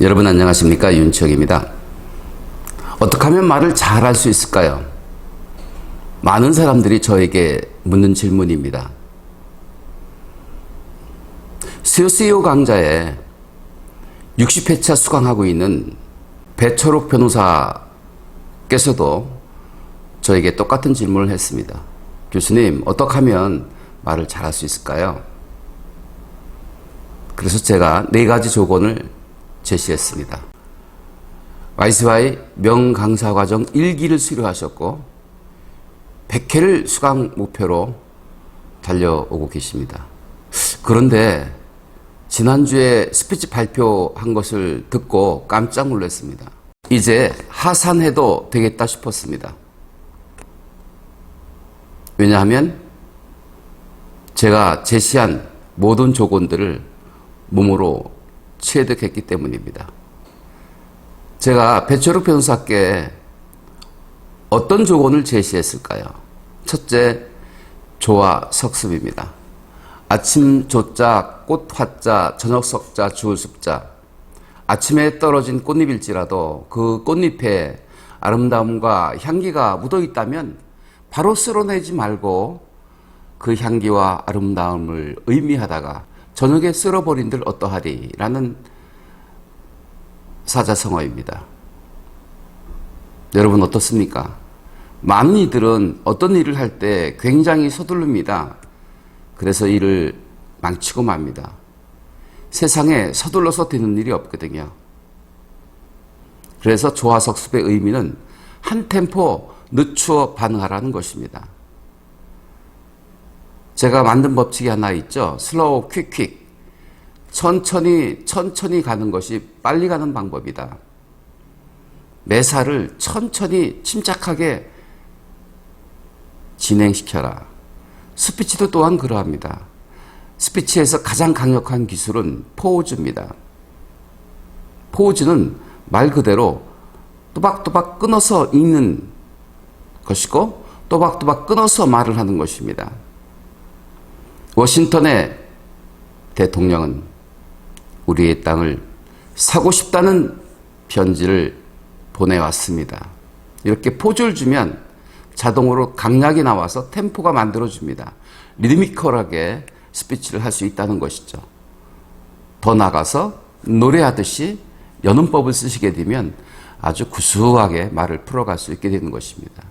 여러분 안녕하십니까? 윤치혁입니다. 어떻게 하면 말을 잘할 수 있을까요? 많은 사람들이 저에게 묻는 질문입니다. 수요 CEO 강좌에 60회차 수강하고 있는 배철욱 변호사께서도 저에게 똑같은 질문을 했습니다. 교수님, 어떻게 하면 말을 잘할 수 있을까요? 그래서 제가 4가지 조건을 제시했습니다. YSY 명강사과정 1기를 수료하셨고 100회를 수강 목표로 달려오고 계십니다. 그런데 지난주에 스피치 발표한 것을 듣고 깜짝 놀랐습니다. 이제 하산해도 되겠다 싶었습니다. 왜냐하면 제가 제시한 모든 조건들을 몸으로 체득했기 때문입니다. 제가 배철욱 변호사께 어떤 조건을 제시했을까요? 첫째, 조화 석습입니다. 아침 조자, 꽃 화자, 저녁 석자, 주울 습자. 아침에 떨어진 꽃잎일지라도 그 꽃잎에 아름다움과 향기가 묻어 있다면 바로 쓸어내지 말고 그 향기와 아름다움을 의미하다가 저녁에 쓸어버린들 어떠하리? 라는 사자성어입니다. 여러분 어떻습니까? 많은 이들은 어떤 일을 할 때 굉장히 서두릅니다. 그래서 일을 망치고 맙니다. 세상에 서둘러서 되는 일이 없거든요. 그래서 조화석습의 의미는 한 템포 늦추어 반응하라는 것입니다. 제가 만든 법칙이 하나 있죠. 슬로우 퀵. 천천히 가는 것이 빨리 가는 방법이다. 매사를 천천히 침착하게 진행시켜라. 스피치도 또한 그러합니다. 스피치에서 가장 강력한 기술은 포즈입니다. 포즈는 말 그대로 또박또박 끊어서 읽는 것이고 또박또박 끊어서 말을 하는 것입니다. 워싱턴의 대통령은 우리의 땅을 사고 싶다는 편지를 보내왔습니다. 이렇게 포즈를 주면 자동으로 강약이 나와서 템포가 만들어집니다. 리드미컬하게 스피치를 할 수 있다는 것이죠. 더 나가서 노래하듯이 연음법을 쓰시게 되면 아주 구수하게 말을 풀어갈 수 있게 되는 것입니다.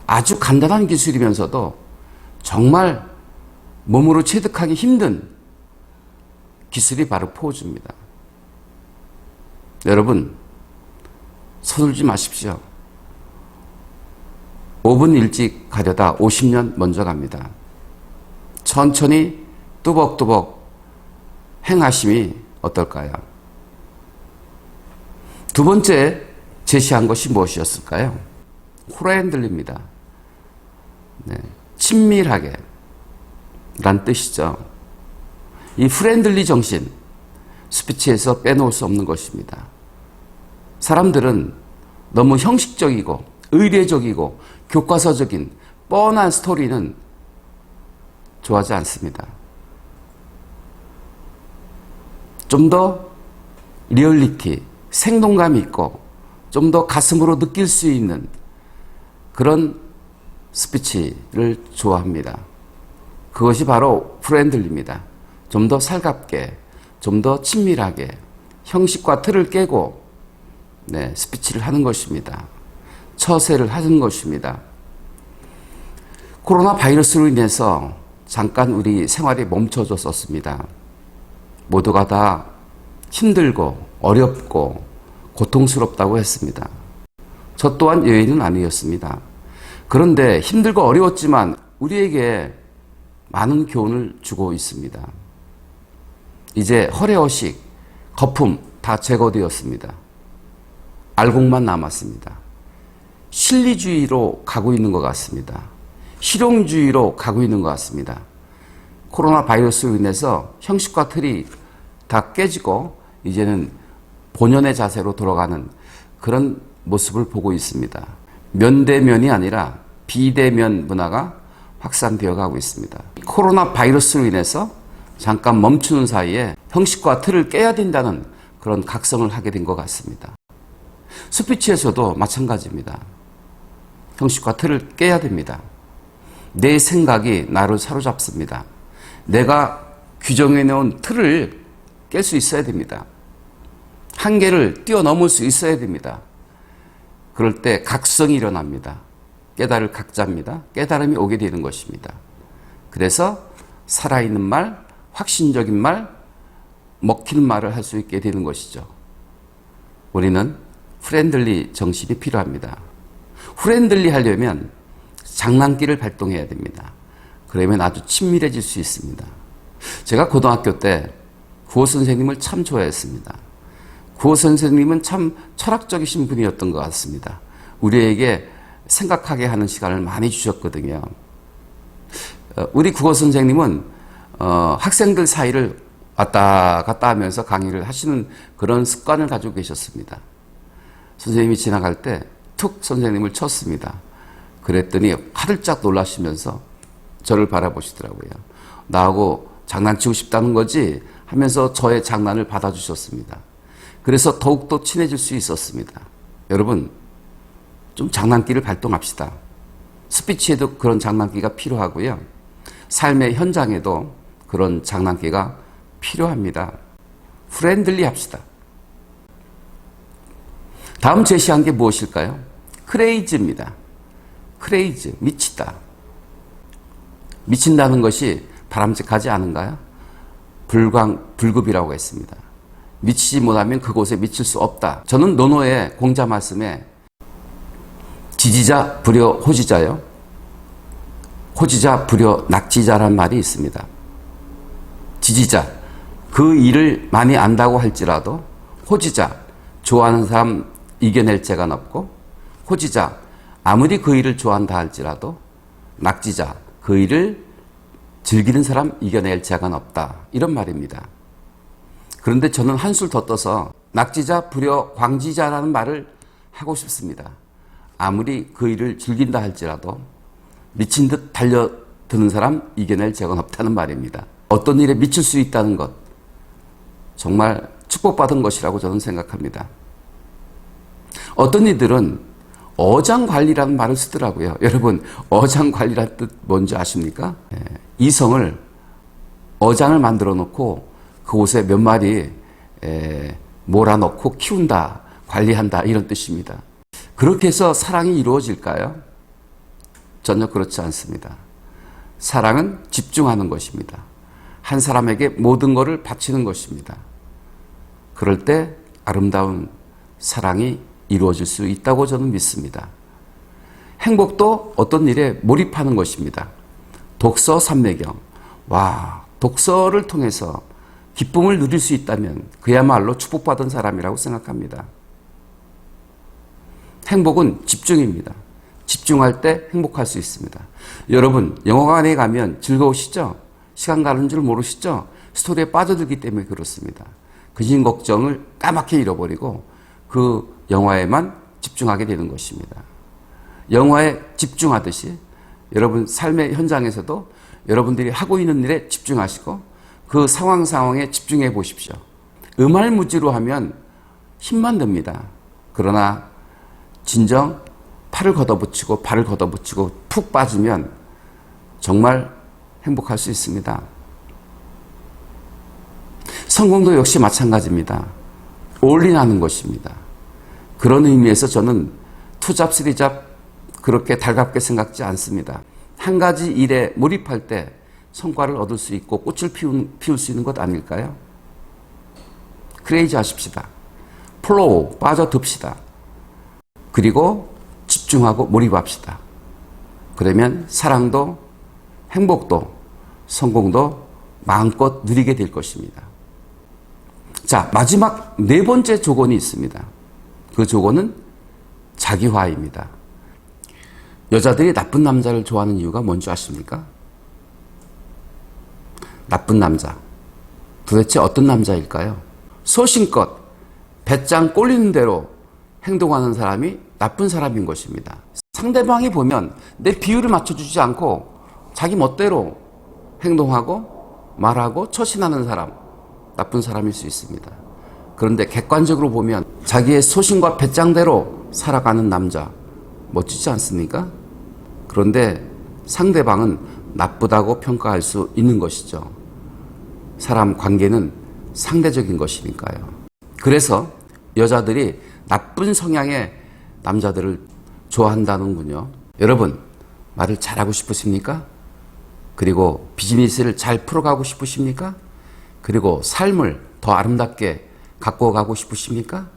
아주 간단한 기술이면서도 정말 몸으로 체득하기 힘든 기술이 바로 포즈입니다. 여러분, 서둘지 마십시오. 5분 일찍 가려다 50년 먼저 갑니다. 천천히 뚜벅뚜벅 행하심이 어떨까요? 두 번째 제시한 것이 무엇이었을까요? 프렌들리입니다. 네, 친밀하게 란 뜻이죠. 이 프렌들리 정신, 스피치에서 빼놓을 수 없는 것입니다. 사람들은 너무 형식적이고 의례적이고 교과서적인 뻔한 스토리는 좋아하지 않습니다. 좀 더 리얼리티, 생동감이 있고 좀 더 가슴으로 느낄 수 있는 그런 스피치를 좋아합니다. 그것이 바로 프렌들리입니다. 좀 더 살갑게, 좀 더 친밀하게 형식과 틀을 깨고 스피치를 하는 것입니다. 처세를 하는 것입니다. 코로나 바이러스로 인해서 잠깐 우리 생활이 멈춰졌었습니다. 모두가 다 힘들고 어렵고 고통스럽다고 했습니다. 저 또한 예외는 아니었습니다. 그런데 힘들고 어려웠지만 우리에게 많은 교훈을 주고 있습니다. 이제 허례허식, 거품 다 제거되었습니다. 알곡만 남았습니다. 실리주의로 가고 있는 것 같습니다. 실용주의로 가고 있는 것 같습니다. 코로나 바이러스로 인해서 형식과 틀이 다 깨지고 이제는 본연의 자세로 돌아가는 그런 모습을 보고 있습니다. 면대면이 아니라 비대면 문화가 확산되어 가고 있습니다. 코로나 바이러스로 인해서 잠깐 멈추는 사이에 형식과 틀을 깨야 된다는 그런 각성을 하게 된 것 같습니다. 스피치에서도 마찬가지입니다. 형식과 틀을 깨야 됩니다. 내 생각이 나를 사로잡습니다. 내가 규정해 놓은 틀을 깰 수 있어야 됩니다. 한계를 뛰어넘을 수 있어야 됩니다. 그럴 때 각성이 일어납니다. 깨달을 각자입니다. 깨달음이 오게 되는 것입니다. 그래서 살아있는 말, 확신적인 말, 먹히는 말을 할 수 있게 되는 것이죠. 우리는 프렌들리 정신이 필요합니다. 프렌들리 하려면 장난기를 발동해야 됩니다. 그러면 아주 친밀해질 수 있습니다. 제가 고등학교 때 구호 선생님을 참 좋아했습니다. 구호 선생님은 참 철학적이신 분이었던 것 같습니다. 우리에게 생각하게 하는 시간을 많이 주셨거든요. 우리 국어 선생님은 학생들 사이를 왔다 갔다 하면서 강의를 하시는 그런 습관을 가지고 계셨습니다. 선생님이 지나갈 때 툭 선생님을 쳤습니다. 그랬더니 화들짝 놀라시면서 저를 바라보시더라고요. 나하고 장난치고 싶다는 거지 하면서 저의 장난을 받아주셨습니다. 그래서 더욱더 친해질 수 있었습니다. 여러분, 좀 장난기를 발동합시다. 스피치에도 그런 장난기가 필요하고요. 삶의 현장에도 그런 장난기가 필요합니다. 프렌들리 합시다. 다음 제시한 게 무엇일까요? 크레이즈입니다. 크레이즈, 미치다. 미친다는 것이 바람직하지 않은가요? 불급이라고 했습니다. 미치지 못하면 그곳에 미칠 수 없다. 저는 노노의 공자 말씀에 지지자 불여 호지자요. 호지자 불여 낙지자란 말이 있습니다. 지지자, 그 일을 많이 안다고 할지라도 호지자, 좋아하는 사람 이겨낼 재가 없고 호지자, 아무리 그 일을 좋아한다 할지라도 낙지자, 그 일을 즐기는 사람 이겨낼 재가 없다. 이런 말입니다. 그런데 저는 한술 더 떠서 낙지자 불여 광지자라는 말을 하고 싶습니다. 아무리 그 일을 즐긴다 할지라도 미친 듯 달려드는 사람 이겨낼 재가 없다는 말입니다. 어떤 일에 미칠 수 있다는 것, 정말 축복받은 것이라고 저는 생각합니다. 어떤 이들은 어장관리라는 말을 쓰더라고요. 여러분, 어장관리라는 뜻 뭔지 아십니까? 이성을 어장을 만들어 놓고 그곳에 몇 마리 몰아넣고 키운다, 관리한다 이런 뜻입니다. 그렇게 해서 사랑이 이루어질까요? 전혀 그렇지 않습니다. 사랑은 집중하는 것입니다. 한 사람에게 모든 것을 바치는 것입니다. 그럴 때 아름다운 사랑이 이루어질 수 있다고 저는 믿습니다. 행복도 어떤 일에 몰입하는 것입니다. 독서 삼매경. 와, 독서를 통해서 기쁨을 누릴 수 있다면 그야말로 축복받은 사람이라고 생각합니다. 행복은 집중입니다. 집중할 때 행복할 수 있습니다. 여러분, 영화관에 가면 즐거우시죠? 시간 가는 줄 모르시죠? 스토리에 빠져들기 때문에 그렇습니다. 근심 걱정을 까맣게 잃어버리고 그 영화에만 집중하게 되는 것입니다. 영화에 집중하듯이 여러분 삶의 현장에서도 여러분들이 하고 있는 일에 집중하시고 그 상황에 집중해 보십시오. 음알무지로 하면 힘만 듭니다. 그러나 진정 팔을 걷어붙이고 발을 걷어붙이고 푹 빠지면 정말 행복할 수 있습니다. 성공도 역시 마찬가지입니다. 올인하는 것입니다. 그런 의미에서 저는 투잡, 쓰리잡 그렇게 달갑게 생각지 않습니다. 한 가지 일에 몰입할 때 성과를 얻을 수 있고 꽃을 피울 수 있는 것 아닐까요? 크레이지 하십시다. 플로우, 빠져듭시다. 그리고 집중하고 몰입합시다. 그러면 사랑도 행복도 성공도 마음껏 누리게 될 것입니다. 자, 마지막 네 번째 조건이 있습니다. 그 조건은 자기화입니다. 여자들이 나쁜 남자를 좋아하는 이유가 뭔지 아십니까? 나쁜 남자. 도대체 어떤 남자일까요? 소신껏 배짱 꼴리는 대로 행동하는 사람이 나쁜 사람인 것입니다. 상대방이 보면 내 비율을 맞춰주지 않고 자기 멋대로 행동하고 말하고 처신하는 사람, 나쁜 사람일 수 있습니다. 그런데 객관적으로 보면 자기의 소신과 배짱대로 살아가는 남자 멋지지 않습니까? 그런데 상대방은 나쁘다고 평가할 수 있는 것이죠. 사람 관계는 상대적인 것이니까요. 그래서 여자들이 나쁜 성향의 남자들을 좋아한다는군요. 여러분, 말을 잘하고 싶으십니까? 그리고 비즈니스를 잘 풀어가고 싶으십니까? 그리고 삶을 더 아름답게 갖고 가고 싶으십니까?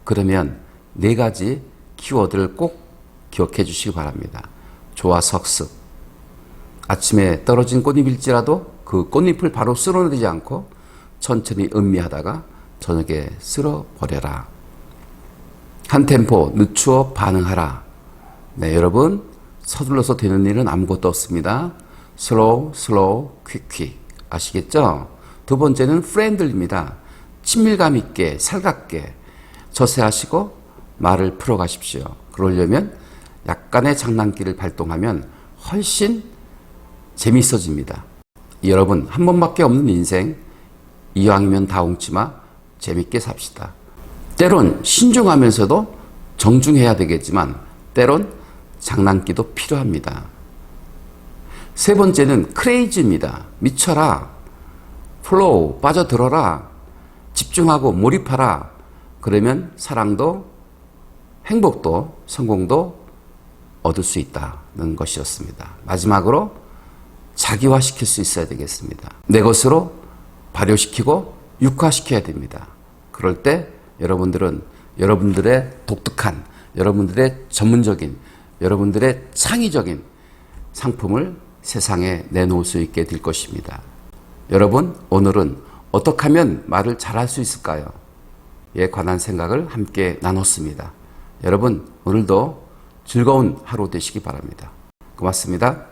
그러면 4가지 키워드를 꼭 기억해 주시기 바랍니다. 조화 석습. 아침에 떨어진 꽃잎일지라도 그 꽃잎을 바로 쓸어내지 않고 천천히 음미하다가 저녁에 쓸어버려라. 한 템포 늦추어 반응하라. 네, 여러분, 서둘러서 되는 일은 아무것도 없습니다. 슬로우, 슬로우, 퀵. 아시겠죠? 2번째는 프렌들입니다. 친밀감 있게, 살갑게 저세하시고 말을 풀어가십시오. 그러려면 약간의 장난기를 발동하면 훨씬 재미있어집니다. 여러분, 한 번밖에 없는 인생, 이왕이면 다 웅치마 재밌게 삽시다. 때론 신중하면서도 정중해야 되겠지만 때론 장난기도 필요합니다. 3번째는 크레이지입니다. 미쳐라. 플로우, 빠져들어라. 집중하고 몰입하라. 그러면 사랑도 행복도 성공도 얻을 수 있다는 것이었습니다. 마지막으로 자기화시킬 수 있어야 되겠습니다. 내 것으로 발효시키고 육화시켜야 됩니다. 그럴 때 여러분들은 여러분들의 독특한, 여러분들의 전문적인, 여러분들의 창의적인 상품을 세상에 내놓을 수 있게 될 것입니다. 여러분, 오늘은 어떻게 하면 말을 잘할 수 있을까요? 에 관한 생각을 함께 나눴습니다. 여러분, 오늘도 즐거운 하루 되시기 바랍니다. 고맙습니다.